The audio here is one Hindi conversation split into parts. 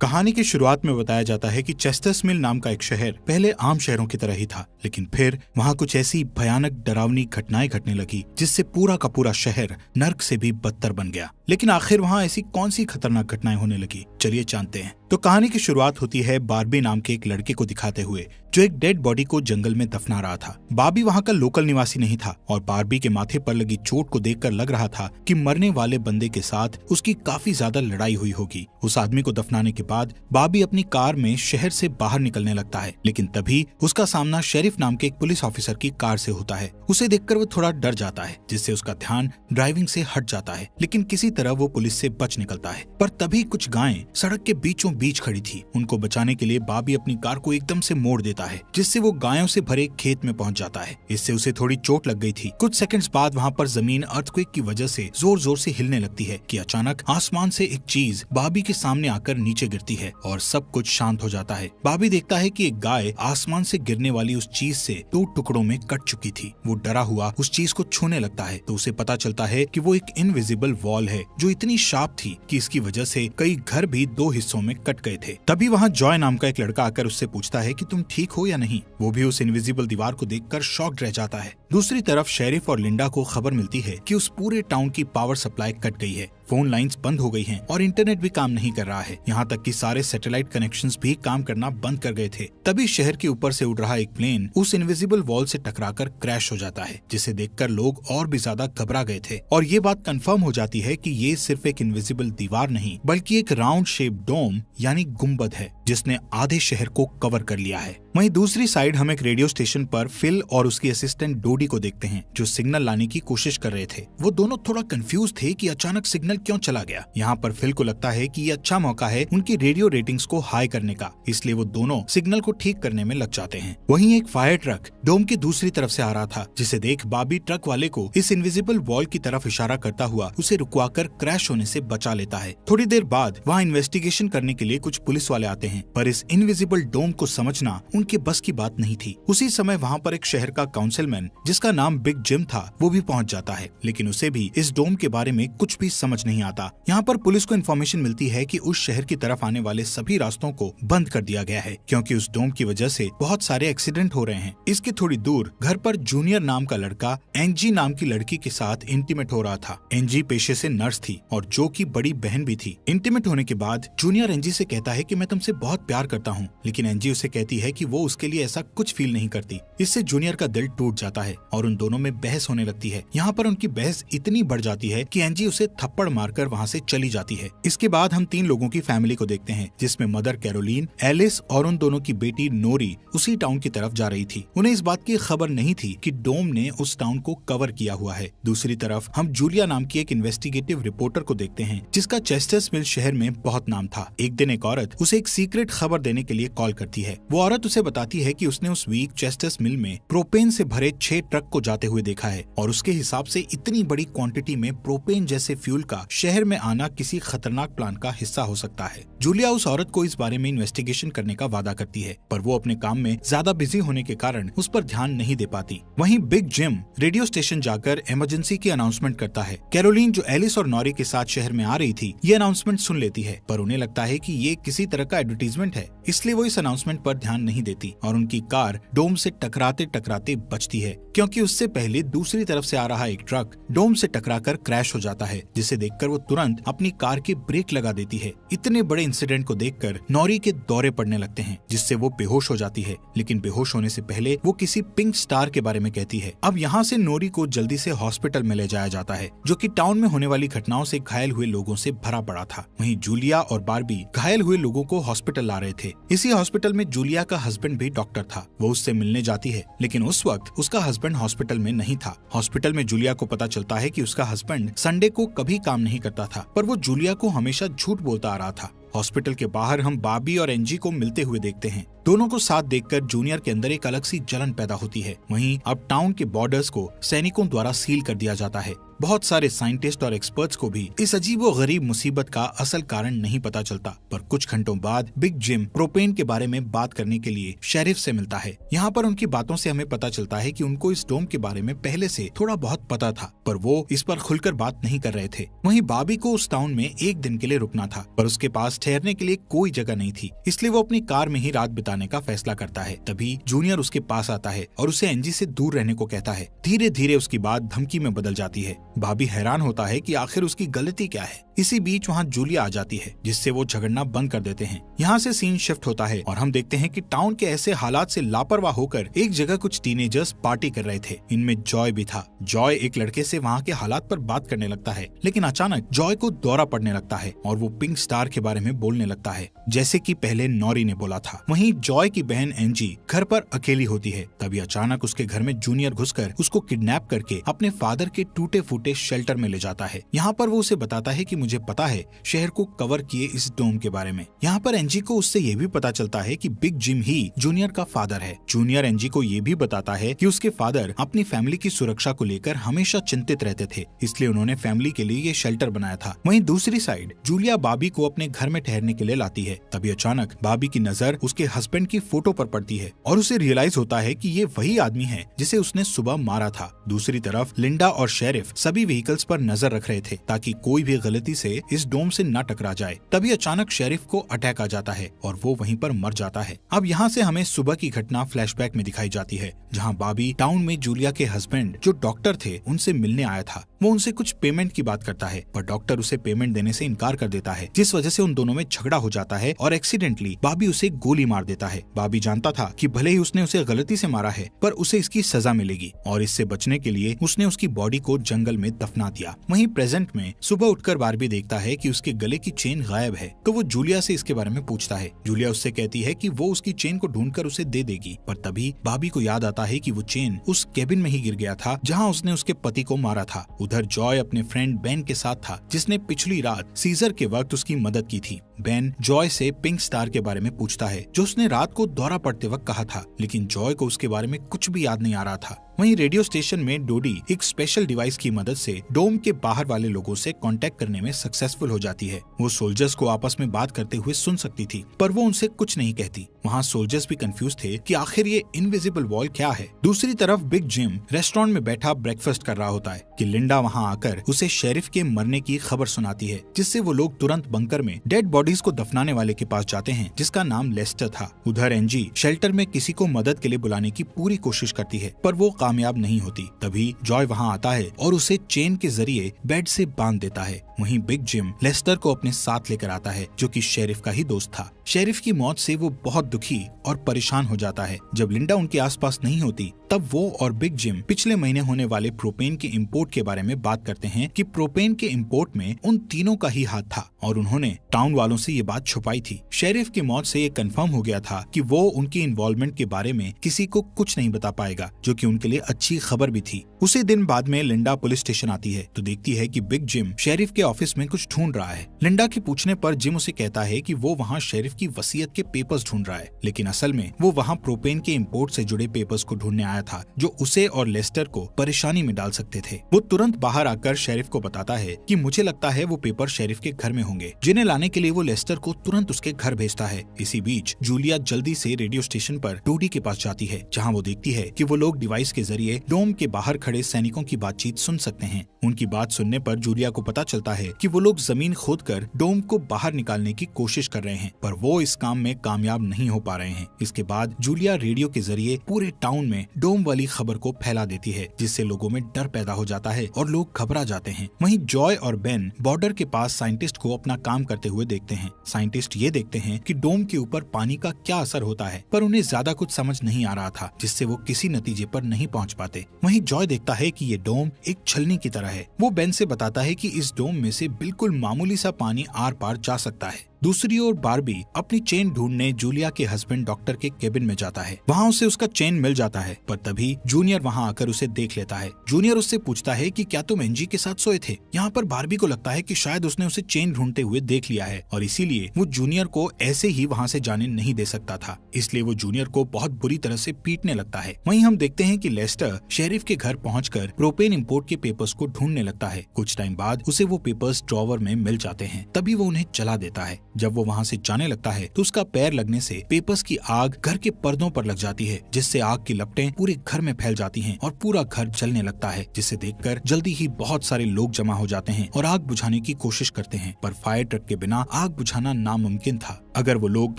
कहानी की शुरुआत में बताया जाता है कि चेस्टर्स मिल नाम का एक शहर पहले आम शहरों की तरह ही था, लेकिन फिर वहाँ कुछ ऐसी भयानक डरावनी घटनाएं घटने लगी जिससे पूरा का पूरा शहर नर्क से भी बदतर बन गया। लेकिन आखिर वहाँ ऐसी कौन सी खतरनाक घटनाएं होने लगी, चलिए जानते हैं। तो कहानी की शुरुआत होती है बार्बी नाम के एक लड़के को दिखाते हुए जो एक डेड बॉडी को जंगल में दफना रहा था। बार्बी वहाँ का लोकल निवासी नहीं था और बार्बी के माथे पर लगी चोट को देखकर लग रहा था कि मरने वाले बंदे के साथ उसकी काफी ज्यादा लड़ाई हुई होगी। उस आदमी को दफनाने के बाद बार्बी अपनी कार में शहर से बाहर निकलने लगता है, लेकिन तभी उसका सामना शेरिफ नाम के एक पुलिस ऑफिसर की कार से होता है। उसे देखकर वो थोड़ा डर जाता है, जिससे उसका ध्यान ड्राइविंग से हट जाता है, लेकिन किसी तरह वो पुलिस से बच निकलता है। पर तभी कुछ गायें सड़क के बीचों बीच खड़ी थी। उनको बचाने के लिए बार्बी अपनी कार को एकदम से मोड़ देता है, जिससे वो गायों से भरे खेत में पहुंच जाता है। इससे उसे थोड़ी चोट लग गई थी। कुछ सेकंड्स बाद वहाँ पर जमीन अर्थक्वेक की वजह से जोर जोर से हिलने लगती है कि अचानक आसमान से एक चीज बार्बी के सामने आकर नीचे गिरती है और सब कुछ शांत हो जाता है। बार्बी देखता है कि एक गाय आसमान से गिरने वाली उस चीज से 2 टुकड़ों में कट चुकी थी। वो डरा हुआ उस चीज को छूने लगता है तो उसे पता चलता है कि वो एक इनविजिबल वॉल है जो इतनी शार्प थी कि इसकी वजह से कई घर भी 2 हिस्सों में कट गए थे। तभी वहाँ जॉय नाम का एक लड़का आकर उससे पूछता है कि तुम ठीक हो या नहीं। वो भी उस इनविजिबल दीवार को देखकर शॉक्ड रह जाता है। दूसरी तरफ शेरिफ और लिंडा को खबर मिलती है कि उस पूरे टाउन की पावर सप्लाई कट गई है, फोन लाइंस बंद हो गई हैं और इंटरनेट भी काम नहीं कर रहा है। यहाँ तक कि सारे सैटेलाइट कनेक्शंस भी काम करना बंद कर गए थे। तभी शहर के ऊपर से उड़ रहा एक प्लेन उस इनविजिबल वॉल से टकराकर क्रैश हो जाता है, जिसे देखकर लोग और भी ज्यादा घबरा गए थे और ये बात कंफर्म हो जाती है कि ये सिर्फ एक इनविजिबल दीवार नहीं बल्कि एक राउंड शेप डोम यानी गुम्बद है जिसने आधे शहर को कवर कर लिया है। वहीं दूसरी साइड हम एक रेडियो स्टेशन पर फिल और उसकी असिस्टेंट डोडी को देखते हैं जो सिग्नल लाने की कोशिश कर रहे थे। वो दोनों थोड़ा कंफ्यूज थे कि अचानक सिग्नल क्यों चला गया। यहाँ पर फिल को लगता है कि ये अच्छा मौका है उनकी रेडियो रेटिंग्स को हाई करने का, इसलिए वो दोनों सिग्नल को ठीक करने में लग जाते हैं। वहीं एक फायर ट्रक डोम की दूसरी तरफ से आ रहा था, जिसे देख बार्बी ट्रक वाले को इस इनविजिबल वॉल की तरफ इशारा करता हुआ उसे रुकवाकर क्रैश होने से बचा लेता है। थोड़ी देर बाद वहाँ इन्वेस्टिगेशन करने के लिए कुछ पुलिस वाले आते हैं, पर इस इनविजिबल डोम को समझना उनके बस की बात नहीं थी। उसी समय वहाँ पर एक शहर का काउंसिलमैन जिसका नाम बिग जिम था वो भी पहुँच जाता है, लेकिन उसे भी इस डोम के बारे में कुछ भी समझ नहीं आता। यहाँ पर पुलिस को इन्फॉर्मेशन मिलती है कि उस शहर की तरफ आने वाले सभी रास्तों को बंद कर दिया गया है क्योंकि उस डोम की वजह से बहुत सारे एक्सीडेंट हो रहे हैं। इसके थोड़ी दूर घर पर जूनियर नाम का लड़का एंजी नाम की लड़की के साथ इंटीमेट हो रहा था। एंजी पेशे से नर्स थी और जो की बड़ी बहन भी थी। इंटीमेट होने के बाद जूनियर एंजी से कहता है कि मैं तुमसे बहुत प्यार करता हूँ, लेकिन एंजी उसे कहती है कि वो उसके लिए ऐसा कुछ फील नहीं करती। इससे जूनियर का दिल टूट जाता है और उन दोनों में बहस होने लगती है। यहाँ पर उनकी बहस इतनी बढ़ जाती है कि एंजी उसे थप्पड़ मारकर वहाँ से चली जाती है। इसके बाद हम 3 लोगों की फैमिली को देखते हैं, जिसमें मदर कैरोलीन, एलिस और उन दोनों की बेटी नोरी उसी टाउन की तरफ जा रही थी। उन्हें इस बात की खबर नहीं थी कि डोम ने उस टाउन को कवर किया हुआ है। दूसरी तरफ हम जूलिया नाम की एक इन्वेस्टिगेटिव रिपोर्टर को देखते हैं जिसका चेस्टर्स मिल शहर में बहुत नाम था। एक दिन एक औरत उसे एक सीक्रेट खबर देने के लिए कॉल करती है। वो औरत उसे बताती है कि उसने उस वीक चेस्टर्स मिल में प्रोपेन से भरे 6 ट्रक को जाते हुए देखा है और उसके हिसाब से इतनी बड़ी क्वांटिटी में प्रोपेन जैसे फ्यूल का शहर में आना किसी खतरनाक प्लान का हिस्सा हो सकता है। जूलिया उस औरत को इस बारे में इन्वेस्टिगेशन करने का वादा करती है, पर वो अपने काम में ज्यादा बिजी होने के कारण उस पर ध्यान नहीं दे पाती। वहीं बिग जिम रेडियो स्टेशन जाकर इमरजेंसी की अनाउंसमेंट करता है। कैरोलीन जो एलिस और नॉरी के साथ शहर में आ रही थी ये अनाउंसमेंट सुन लेती है, पर उन्हें लगता है कि ये किसी तरह का एडवर्टीजमेंट है, इसलिए वो इस अनाउंसमेंट पर ध्यान नहीं देती और उनकी कार डोम से टकराते टकराते बचती है क्योंकि उससे पहले दूसरी तरफ से आ रहा एक ट्रक डोम से टकराकर क्रैश हो जाता है, जिसे देखकर वो तुरंत अपनी कार की ब्रेक लगा देती है। इतने बड़े इंसिडेंट को देखकर नॉरी के दौरे पड़ने लगते हैं, जिससे वो बेहोश हो जाती है, लेकिन बेहोश होने से पहले वो किसी पिंक स्टार के बारे में कहती है। अब यहाँ से नॉरी को जल्दी से हॉस्पिटल में ले जाया जाता है, जो कि टाउन में होने वाली घटनाओं से घायल हुए लोगों से भरा पड़ा था। वहीं जूलिया और बार्बी घायल हुए लोगों को हॉस्पिटल ला रहे थे। इसी हॉस्पिटल में जूलिया का हस्बैंड भी डॉक्टर था। वो उससे मिलने जाती है, लेकिन उस वक्त उसका हस्बैंड हॉस्पिटल में नहीं था। हॉस्पिटल में जूलिया को पता चलता है कि उसका हस्बैंड संडे को कभी काम नहीं करता था, पर वो जूलिया को हमेशा झूठ बोलता आ रहा था। हॉस्पिटल के बाहर हम बार्बी और एंजी को मिलते हुए देखते हैं। दोनों को साथ देखकर जूनियर के अंदर एक अलग सी जलन पैदा होती है। वहीं अब टाउन के बॉर्डर्स को सैनिकों द्वारा सील कर दिया जाता है। बहुत सारे साइंटिस्ट और एक्सपर्ट्स को भी इस अजीबोगरीब मुसीबत का असल कारण नहीं पता चलता। पर कुछ घंटों बाद बिग जिम प्रोपेन के बारे में बात करने के लिए शेरिफ से मिलता है। यहाँ पर उनकी बातों से हमें पता चलता है कि उनको इस डोम के बारे में पहले से थोड़ा बहुत पता था, पर वो इस पर खुलकर बात नहीं कर रहे थे। वहीं बॉबी को उस टाउन में एक दिन के लिए रुकना था, पर उसके पास ठहरने के लिए कोई जगह नहीं थी, इसलिए वो अपनी कार में ही रात बिताने का फैसला करता है। तभी जूनियर उसके पास आता है और उसे एंजी से दूर रहने को कहता है। धीरे धीरे उसकी बात धमकी में बदल जाती है। बॉबी हैरान होता है कि आखिर उसकी गलती क्या है। इसी बीच वहाँ जूलिया आ जाती है, जिससे वो झगड़ना बंद कर देते हैं। यहाँ से सीन शिफ्ट होता है और हम देखते हैं कि टाउन के ऐसे हालात से लापरवाह होकर एक जगह कुछ टीनेजर्स पार्टी कर रहे थे। इनमें जॉय भी था। जॉय एक लड़के से वहाँ के हालात पर बात करने लगता है, लेकिन अचानक जॉय को दौरा पड़ने लगता है और वो पिंक स्टार के बारे में बोलने लगता है, जैसे कि पहले नॉरी ने बोला था। वहीं जॉय की बहन एंजी घर पर अकेली होती है। तभी अचानक उसके घर में जूनियर घुसकर उसको किडनैप करके अपने फादर के टूटे फूटे शेल्टर में ले जाता है। यहाँ पर वो उसे बताता है कि मुझे पता है शहर को कवर किए इस डोम के बारे में। यहाँ पर एंजी को उससे ये भी पता चलता है कि बिग जिम ही जूनियर का फादर है। जूनियर एंजी को ये भी बताता है कि उसके फादर अपनी फैमिली की सुरक्षा को लेकर हमेशा चिंतित रहते थे, इसलिए उन्होंने फैमिली के लिए ये शेल्टर बनाया था। वहीं दूसरी साइड जूलिया बॉबी को अपने घर में ठहरने के लिए लाती है। तभी अचानक बॉबी की नजर उसके हस्बैंड की फोटो पर पड़ती है और उसे रियलाइज होता है कि ये वही आदमी है जिसे उसने सुबह मारा था। दूसरी तरफ लिंडा और शेरिफ सभी व्हीकल्स पर नजर रख रहे थे ताकि कोई भी गलती से इस डोम से न टकरा जाए। तभी अचानक शेरिफ को अटैक आ जाता है और वो वहीं पर मर जाता है। अब यहाँ से हमें सुबह की घटना फ्लैशबैक में दिखाई जाती है, जहाँ बॉबी टाउन में जूलिया के हस्बैंड जो डॉक्टर थे उनसे मिलने आया था। वो उनसे कुछ पेमेंट की बात करता है, पर डॉक्टर उसे पेमेंट देने से इनकार कर देता है, जिस वजह से उन दोनों में झगड़ा हो जाता है और एक्सीडेंटली बॉबी उसे गोली मार देता है। बॉबी जानता था कि भले ही उसने उसे गलती से मारा है, पर उसे इसकी सजा मिलेगी और इससे बचने के लिए उसने उसकी बॉडी को जंगल में दफना दिया। वहीं प्रेजेंट में सुबह उठकर बार्बी देखता है कि उसके गले की चेन गायब है, तो वो जूलिया से इसके बारे में पूछता है। जूलिया उससे कहती है कि वो उसकी चेन को ढूंढकर उसे दे देगी, पर तभी बॉबी को याद आता है कि वो चेन उस केबिन में ही गिर गया था जहाँ उसने उसके पति को मारा था। उधर जॉय अपने फ्रेंड बेन के साथ था, जिसने पिछली रात सीजर के वक्त उसकी मदद की थी। बेन जॉय से पिंक स्टार के बारे में पूछता है, जो उसने रात को दौरा पड़ते वक्त कहा था, लेकिन जॉय को उसके बारे में कुछ भी याद नहीं आ रहा था। वहीं रेडियो स्टेशन में डोडी एक स्पेशल डिवाइस की मदद से डोम के बाहर वाले लोगों से कांटेक्ट करने में सक्सेसफुल हो जाती है। वो सोल्जर्स को आपस में बात करते हुए सुन सकती थी, पर वो उनसे कुछ नहीं कहती। वहाँ सोल्जर्स भी कंफ्यूज थे कि आखिर ये इनविजिबल वॉल क्या है। दूसरी तरफ बिग जिम रेस्टोरेंट में बैठा ब्रेकफास्ट कर रहा होता है कि लिंडा वहाँ आकर उसे शेरिफ के मरने की खबर सुनाती है, जिससे वो लोग तुरंत बंकर में डेड बॉडीज को दफनाने वाले के पास जाते हैं, जिसका नाम लेस्टर था। उधर एंजी शेल्टर में किसी को मदद के लिए बुलाने की पूरी कोशिश करती है, पर वो कामयाब नहीं होती। तभी जॉय वहाँ आता है और उसे चेन के जरिए बेड से बांध देता है। वहीं बिग जिम लेस्टर को अपने साथ लेकर आता है, जो कि शेरिफ का ही दोस्त था। शेरिफ की मौत से वो बहुत दुखी और परेशान हो जाता है। जब लिंडा उनके आसपास नहीं होती, तब वो और बिग जिम पिछले महीने होने वाले प्रोपेन के इंपोर्ट के बारे में बात करते हैं कि प्रोपेन के इंपोर्ट में उन तीनों का ही हाथ था और उन्होंने टाउन वालों से ये बात छुपाई थी। शेरिफ की मौत से ये कंफर्म हो गया था कि वो उनकी इन्वॉल्वमेंट के बारे में किसी को कुछ नहीं बता पाएगा, जो कि उनके लिए अच्छी खबर भी थी। उसी दिन बाद में लिंडा पुलिस स्टेशन आती है तो देखती है कि बिग जिम शेरिफ के ऑफिस में कुछ ढूंढ रहा है। लिंडा के पूछने पर जिम उसे कहता है कि वो वहाँ शेरिफ की वसीयत के पेपर्स ढूंढ रहा है, लेकिन असल में वो वहाँ प्रोपेन के इंपोर्ट से जुड़े पेपर्स को ढूंढने आया था, जो उसे और लेस्टर को परेशानी में डाल सकते थे। वो तुरंत बाहर आकर शेरिफ को बताता है कि मुझे लगता है वो पेपर शेरिफ के घर में होंगे, जिन्हें लाने के लिए वो लेस्टर को तुरंत उसके घर भेजता है। इसी बीच जूलिया जल्दी से रेडियो स्टेशन पर डोडी के पास जाती है, जहाँ वो देखती है कि वो लोग डिवाइस के जरिए डोम के बाहर खड़े सैनिकों की बातचीत सुन सकते हैं। उनकी बात सुनने पर जूलिया को पता चलता है कि वो लोग जमीन खोदकर डोम को बाहर निकालने की कोशिश कर रहे हैं, पर वो इस काम में कामयाब नहीं हो पा रहे हैं। इसके बाद जूलिया रेडियो के जरिए पूरे टाउन में डोम वाली खबर को फैला देती है, जिससे लोगों में डर पैदा हो जाता है और लोग घबरा जाते हैं। वहीं जॉय और बेन बॉर्डर के पास साइंटिस्ट को अपना काम करते हुए देखते हैं। साइंटिस्ट ये देखते हैं कि डोम के ऊपर पानी का क्या असर होता है, पर उन्हें ज्यादा कुछ समझ नहीं आ रहा था, जिससे वो किसी नतीजे पर नहीं पहुंच पाते। वहीं जॉय देखता है कि ये डोम एक छलनी की तरह है। वो बेन से बताता है कि इस डोम में से बिल्कुल मामूली सा पानी आर पार जा सकता है। दूसरी ओर बार्बी अपनी चेन ढूंढने जूलिया के हस्बैंड डॉक्टर के केबिन में जाता है। वहाँ उसे उसका चेन मिल जाता है, पर तभी जूनियर वहाँ आकर उसे देख लेता है। जूनियर उससे पूछता है कि क्या तुम एंजी के साथ सोए थे। यहाँ पर बार्बी को लगता है कि शायद उसने उसे चेन ढूंढते हुए देख लिया है और इसीलिए वो जूनियर को ऐसे ही वहाँ से जाने नहीं दे सकता था, इसलिए वो जूनियर को बहुत बुरी तरह से पीटने लगता है। वहीं हम देखते हैं कि लेस्टर शेरिफ के घर पहुंचकर प्रोपेन इंपोर्ट के पेपर्स को ढूंढने लगता है। कुछ टाइम बाद उसे वो पेपर्स ड्रॉवर में मिल जाते हैं, तभी वो उन्हें जला देता है। जब वो वहाँ से जाने लगता है तो उसका पैर लगने से पेपर्स की आग घर के पर्दों पर लग जाती है, जिससे आग की लपटें पूरे घर में फैल जाती हैं और पूरा घर जलने लगता है, जिसे देखकर जल्दी ही बहुत सारे लोग जमा हो जाते हैं और आग बुझाने की कोशिश करते हैं, पर फायर ट्रक के बिना आग बुझाना नामुमकिन था। अगर वो लोग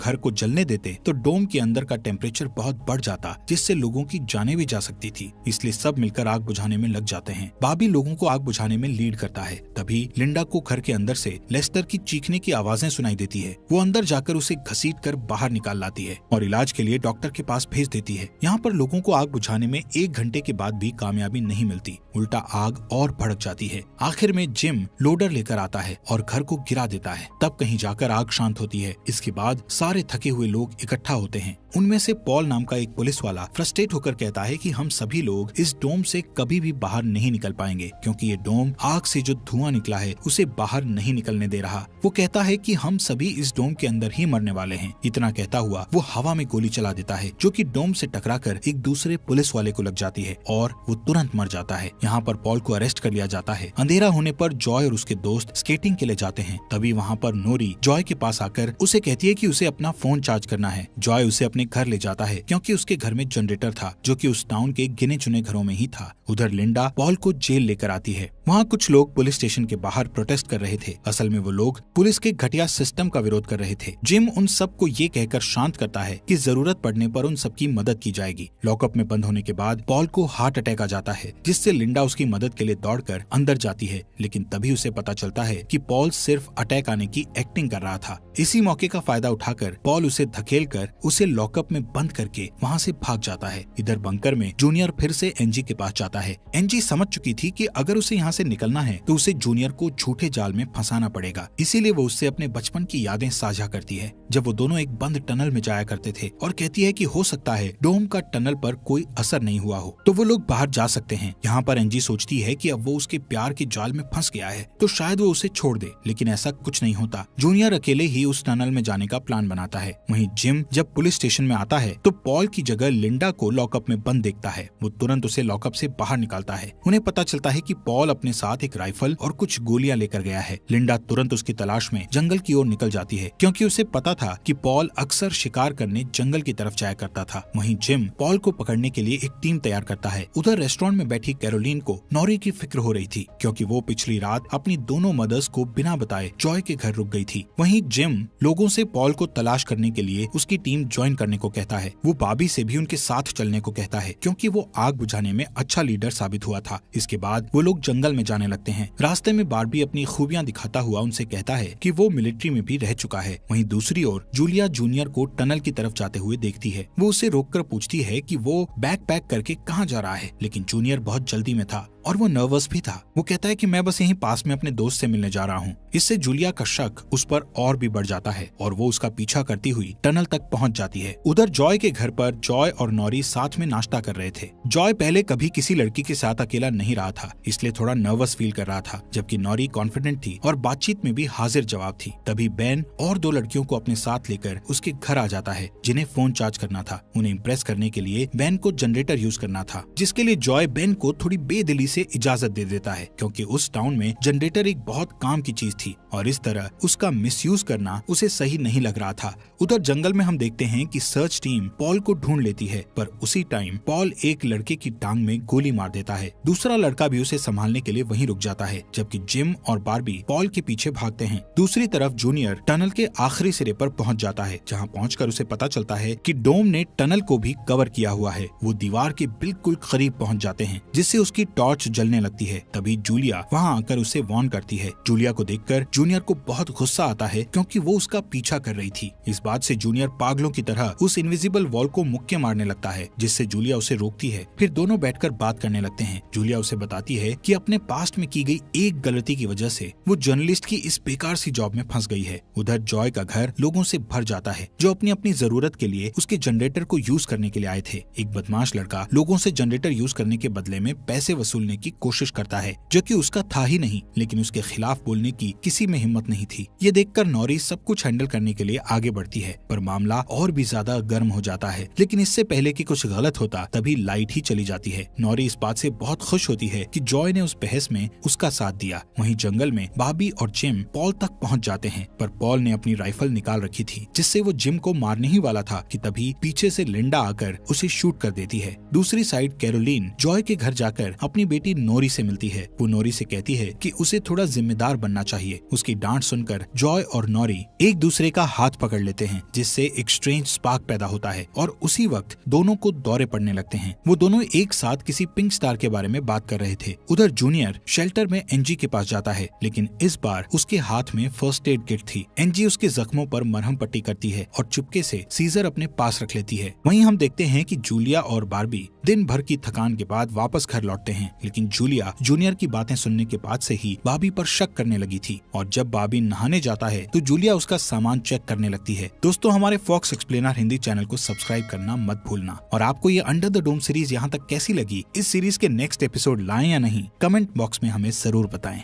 घर को जलने देते तो डोम के अंदर का टेम्परेचर बहुत बढ़ जाता, जिससे लोगों की जानें भी जा सकती थी। इसलिए सब मिलकर आग बुझाने में लग जाते हैं। बॉबी लोगों को आग बुझाने में लीड करता है। तभी लिंडा को घर के अंदर से लेस्टर की चीखने की आवाजें सुनाई देती है। वो अंदर जाकर उसे घसीटकर बाहर निकाल लाती है और इलाज के लिए डॉक्टर के पास भेज देती है। यहाँ पर लोगों को आग बुझाने में 1 घंटे के बाद भी कामयाबी नहीं मिलती, उल्टा आग और भड़क जाती है। आखिर में जिम लोडर लेकर आता है और घर को गिरा देता है। तब कहीं जाकर आग शांत होती है। इसके बाद सारे थके हुए लोग इकट्ठा होते हैं। उनमें से पॉल नाम का एक पुलिस वाला फ्रस्ट्रेट होकर कहता है कि हम सभी लोग इस डोम से कभी भी बाहर नहीं निकल पाएंगे, क्योंकि ये डोम आग से जो धुआं निकला है उसे बाहर नहीं निकलने दे रहा। वो कहता है कि हम सभी इस डोम के अंदर ही मरने वाले हैं। इतना कहता हुआ वो हवा में गोली चला देता है, जो कि डोम से टकराकर एक दूसरे पुलिस वाले को लग जाती है और वो तुरंत मर जाता है। यहाँ पर पॉल को अरेस्ट कर लिया जाता है। अंधेरा होने पर जॉय और उसके दोस्त स्केटिंग के लिए जाते हैं। तभी वहाँ पर नोरी जॉय के पास आकर उसे कहती है कि उसे अपना फोन चार्ज करना है। जॉय उसे अपने घर ले जाता है, क्योंकि उसके घर में जनरेटर था, जो कि उस टाउन के गिने चुने घरों में ही था। उधर लिंडा पॉल को जेल लेकर आती है। वहाँ कुछ लोग पुलिस स्टेशन के बाहर प्रोटेस्ट कर रहे थे। असल में वो लोग पुलिस के घटिया सिस्टम का विरोध कर रहे थे। जिम उन सबको ये कहकर शांत करता है कि जरूरत पड़ने पर उन सबकी मदद की जाएगी। लॉकअप में बंद होने के बाद पॉल को हार्ट अटैक आ जाता है, जिससे लिंडा उसकी मदद के लिए दौड़कर अंदर जाती है, लेकिन तभी उसे पता चलता है कि पॉल सिर्फ अटैक आने की एक्टिंग कर रहा था। इसी मौके का फायदा उठाकर पॉल उसे धकेलकर उसे लॉकअप में बंद करके वहाँ से भाग जाता है। इधर बंकर में जूनियर फिर से एनजी के पास जाता है। एनजी समझ चुकी थी कि अगर उसे यहाँ से निकलना है तो उसे जूनियर को झूठे जाल में फंसाना पड़ेगा, इसीलिए वो उससे अपने बचपन की यादें साझा करती है, जब वो दोनों एक बंद टनल में जाया करते थे, और कहती है कि हो सकता है डोम का टनल पर कोई असर नहीं हुआ हो, तो वो लोग बाहर जा सकते हैं। यहाँ पर एनजी सोचती है कि अब वो उसके प्यार के जाल में फंस गया है तो शायद वो उसे छोड़ दे, लेकिन ऐसा कुछ नहीं होता। जूनियर अकेले ही उस टनल में जाने का प्लान बनाता है। वहीं जिम जब पुलिस स्टेशन में आता है तो पॉल की जगह लिंडा को लॉकअप में बंद देखता है। वो तुरंत उसे लॉकअप से बाहर निकालता है। उन्हें पता चलता है कि पॉल अपने साथ एक राइफल और कुछ गोलियां लेकर गया है। लिंडा तुरंत उसकी तलाश में जंगल की ओर निकल जाती है, क्योंकि उसे पता था कि पॉल अक्सर शिकार करने जंगल की तरफ जाया करता था। वहीं जिम पॉल को पकड़ने के लिए एक टीम तैयार करता है। उधर रेस्टोरेंट में बैठी कैरोलीन को नॉरी की फिक्र हो रही थी, क्योंकि वो पिछली रात अपनी दोनों मदर्स को बिना बताए जॉय के घर रुक गई थी। वहीं जिम लोगों से पॉल को तलाश करने के लिए उसकी टीम ज्वाइन करने को कहता है। वो बॉबी से भी उनके साथ चलने को कहता है, क्योंकि वो आग बुझाने में अच्छा लीडर साबित हुआ था। इसके बाद वो लोग जंगल में जाने लगते हैं। रास्ते में बार्बी अपनी खूबियां दिखाता हुआ उनसे कहता है कि वो मिलिट्री में भी रह चुका है। वहीं दूसरी ओर जूलिया जूनियर को टनल की तरफ जाते हुए देखती है। वो उसे रोककर पूछती है कि वो बैग पैक करके कहाँ जा रहा है, लेकिन जूनियर बहुत जल्दी में था और वो नर्वस भी था। वो कहता है कि मैं बस यहीं पास में अपने दोस्त से मिलने जा रहा हूँ। इससे जूलिया का शक उस पर और भी बढ़ जाता है और वो उसका पीछा करती हुई टनल तक पहुँच जाती है। उधर जॉय के घर पर जॉय और नॉरी साथ में नाश्ता कर रहे थे। जॉय पहले कभी किसी लड़की के साथ अकेला नहीं रहा था, इसलिए थोड़ा नर्वस फील कर रहा था, जबकि नॉरी कॉन्फिडेंट थी और बातचीत में भी हाजिर जवाब थी। तभी बेन और 2 लड़कियों को अपने साथ लेकर उसके घर आ जाता है, जिन्हें फोन चार्ज करना था। उन्हें इम्प्रेस करने के लिए बेन को जनरेटर यूज करना था, जिसके लिए जॉय बेन को थोड़ी बेदिली से इजाजत दे देता है, क्योंकि उस टाउन में जनरेटर एक बहुत काम की चीज थी और इस तरह उसका मिसयूज करना उसे सही नहीं लग रहा था। उधर जंगल में हम देखते हैं कि सर्च टीम पॉल को ढूंढ लेती है, पर उसी टाइम पॉल एक लड़के की टांग में गोली मार देता है। दूसरा लड़का भी उसे संभालने के लिए वहीं रुक जाता है, जबकि जिम और बार्बी पॉल के पीछे भागते हैं। दूसरी तरफ जूनियर टनल के आखिरी सिरे पर पहुंच जाता है, जहां पहुंचकर उसे पता चलता है कि डोम ने टनल को भी कवर किया हुआ है। वो दीवार के बिल्कुल करीब पहुंच जाते हैं, जिससे उसकी टॉर्च जलने लगती है। तभी जूलिया वहां आकर उसे वार्न करती है। जूलिया को देखकर जूनियर को बहुत गुस्सा आता है, क्योंकि वो उसका पीछा कर रही थी। इस बात से जूनियर पागलों की तरह उस इनविजिबल वॉल को मुक्के मारने लगता है, जिससे जूलिया उसे रोकती है। फिर दोनों बैठकर बात करने लगते हैं। जूलिया उसे बताती है कि अपने पास्ट में की गई एक गलती की वजह से वो जर्नलिस्ट की इस बेकार सी जॉब में फंस गई है। उधर जॉय का घर लोगों से भर जाता है, जो अपनी अपनी जरूरत के लिए उसके जनरेटर को यूज करने के लिए आए थे। एक बदमाश लड़का लोगों से जनरेटर यूज करने के बदले में पैसे वसूलने करने की कोशिश करता है, जो कि उसका था ही नहीं, लेकिन उसके खिलाफ बोलने की किसी में हिम्मत नहीं थी। ये देखकर नॉरी सब कुछ हैंडल करने के लिए आगे बढ़ती है, पर मामला और भी ज्यादा गर्म हो जाता है। लेकिन इससे पहले कि कुछ गलत होता तभी लाइट ही चली जाती है। नॉरी इस बात से बहुत खुश होती है कि जॉय ने उस बहस में उसका साथ दिया। वहीं जंगल में बॉबी और जिम पॉल तक पहुंच जाते हैं, पर पॉल ने अपनी राइफल निकाल रखी थी, जिससे वो जिम को मारने ही वाला था कि तभी पीछे से लिंडा आकर उसे शूट कर देती है। दूसरी साइड कैरोलीन जॉय के घर जाकर अपनी बेटी नोरी से मिलती है। वो नोरी से कहती है कि उसे थोड़ा जिम्मेदार बनना चाहिए। उसकी डांट सुनकर जॉय और नोरी एक दूसरे का हाथ पकड़ लेते हैं, जिससे एक स्ट्रेंज स्पार्क पैदा होता है और उसी वक्त दोनों को दौरे पड़ने लगते हैं। वो दोनों एक साथ किसी पिंक स्टार के बारे में बात कर रहे थे। उधर जूनियर शेल्टर में एनजी के पास जाता है, लेकिन इस बार उसके हाथ में फर्स्ट एड किट थी। एनजी उसके जख्मों पर मरहम पट्टी करती है और चुपके से सीजर अपने पास रख लेती है। वहीं हम देखते हैं कि जूलिया और बार्बी दिन भर की थकान के बाद वापस घर लौटते हैं, लेकिन जूलिया जूनियर की बातें सुनने के बाद से ही बार्बी पर शक करने लगी थी और जब बार्बी नहाने जाता है तो जूलिया उसका सामान चेक करने लगती है। दोस्तों, हमारे फॉक्स एक्सप्लेनर हिंदी चैनल को सब्सक्राइब करना मत भूलना। और आपको ये अंडर द डोम सीरीज यहाँ तक कैसी लगी, इस सीरीज के नेक्स्ट एपिसोड लाएं या नहीं, कमेंट बॉक्स में हमें जरूर बताएं।